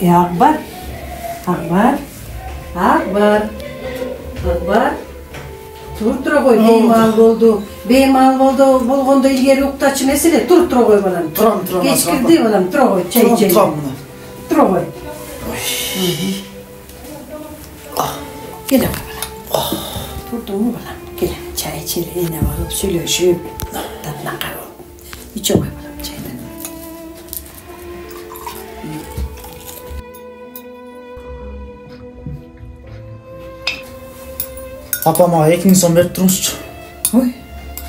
Akbar. Akbar. Akbar. Akbar. Turup tura koy. Beymal boldu. Bolgondo ilgeri uktachı mesele. Turup tura koy balam. Turam. Geç girdi balam. Tura koy. Çay. Tura koy. Gel balam. Turdun mu balam? Gel. Çay içelim. Yine alıp sülüşüp. Tadına kaybol. İçe koy balam çaydan. Apama 2 ming so'm berip turmuşçu. Oy.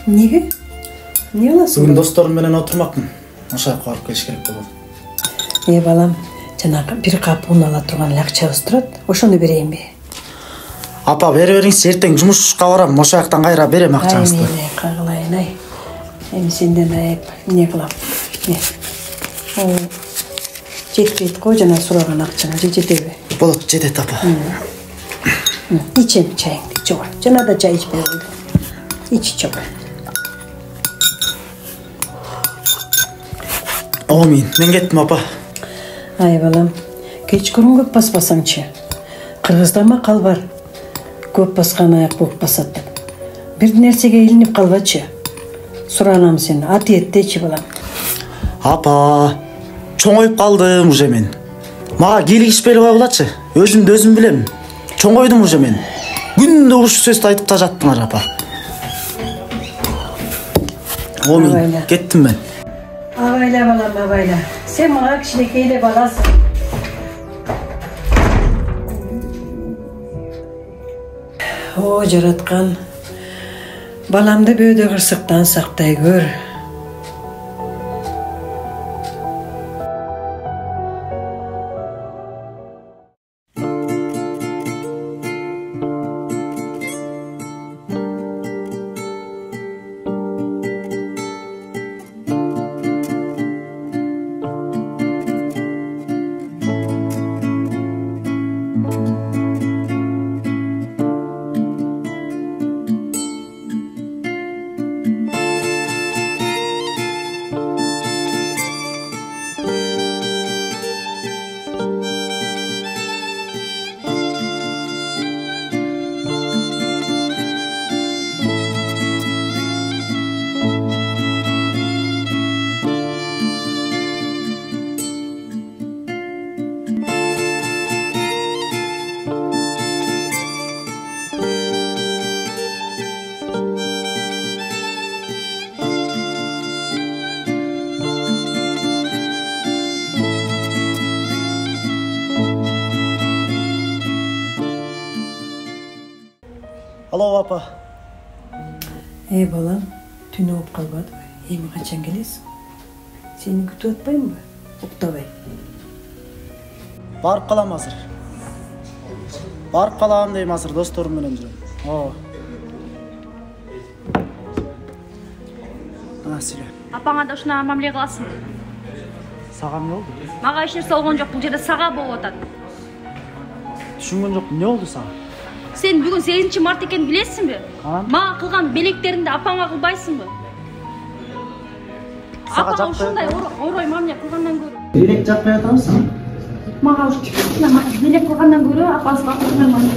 Nege? Ne olasın? Bugün dostlarım menen oturmakmın. Oşa jakka baryp keliş kerek bolot. Balam, жанагы bir kap un ala turgan lakчабыз турат. Ошону берейин бе? Apa бере бериңиз, эртең жумушка барам. Ошо жактан кайра берем акчаңызды. Ай, кагылайын ай. Эми сенден айып эмне кылам? Жетпейт го жана сураган акчаңа жетеби? Болот, жетет апа. İçin çayыңды, чогой. Жана да чай ичпей койдум. İç чогой. Амин, мен кеттим апа. Ай балам, кечкурун көп баспасаңчы. Кыргызда макал бар. Көп баскан аяк көп басат деп. Бир нерсеге илинип калбачы. Суранам сени, ат еттечи балам. Апа, чоңоюп калдым уже мен. Мага кийлигишпей койгулачы. Өзүмдү өзүм билем. Чоңойдум уже мен. Күндө ушул сөздү айтып да жаттыңар апа. Амин, кеттим мен. Абайла балам, абайла. Sen manga kişinekeyle balasın. O jaratkan. Balamdı böyle kırsıktan saktay gör. Alo апа. Балам, түн ооп калбады. Эми качан келесиң? Сени күтүп атпаймынбы? Уктабай. Барып калам азыр. Барып калам дейм азыр, досторум менен жүрөм. Сүйлө. Апаңа да ушуна мамиле кыласың. Сага эмне болду? Мага эч нерсе болгон жок, бул жерде сага болуп атат. Түшүнгөн жок, эмне болду сага? Sen бүгүн 8 март экенин билесиңби? Канан? Мага кылган белектериңди апаңа кылбайсыңбы? Апаңа ушундай орой мамиле кылгандан көрө. Белек жаппай атабызбы? Мага белек кылгандан көрө апасына кылган мамиле.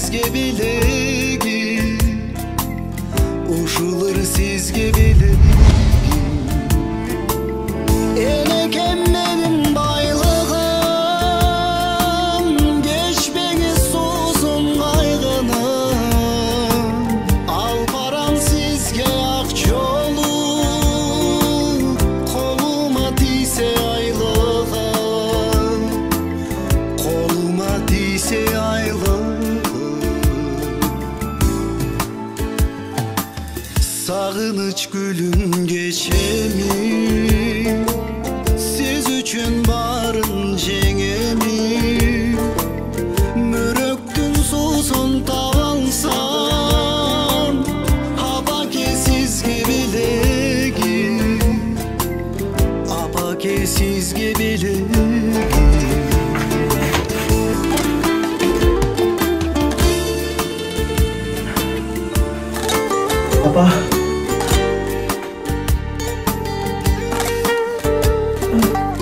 sizge bilegi, uşular sizge bilegi. Elekem benim baylığım, geçmeniz susum kaygını. Al param sizge akçolu, koluma tise aylığım, koluma tise aylığım. Sağınıç gülüm geçemi, siz üçün barın jengemi. Müröktün susun tavalsam, apake sizge bilegi, apake sizge bilegi. Apa.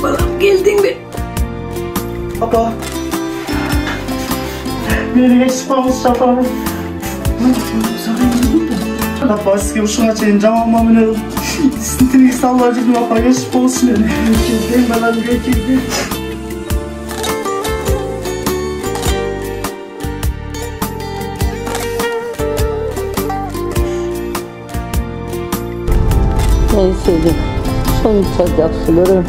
Balam geldin mi? Apa. Meni eşitmemiz apa. Apa sizge uşuna çeyin jamama mene sintirik sallar jirdim apa, eşit olsun meni. Keldin balam, keldin. Neyse, sonuçta yaxşılarım.